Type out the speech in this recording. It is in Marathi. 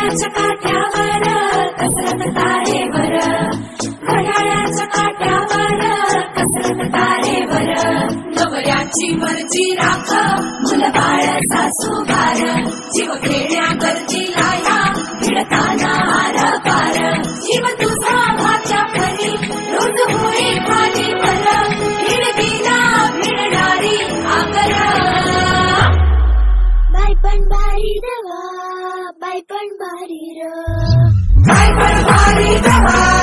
घड्याळाच्या काट्यावर कसरत तारेवर, घड्याळाच्या काट्यावर कसरत तारेवर. नवऱ्याची मर्जी राख मुलबाळ सासूबार, जीव खेळण्या गरजीला या भिडताना आर पार. जीव तुझा भाच्या परी रोज होई खाली पर, भिडतीला भिडणारी आकर. बाई पण भारी रवा, बाई पण भारी र, बाई पण भारी रवा.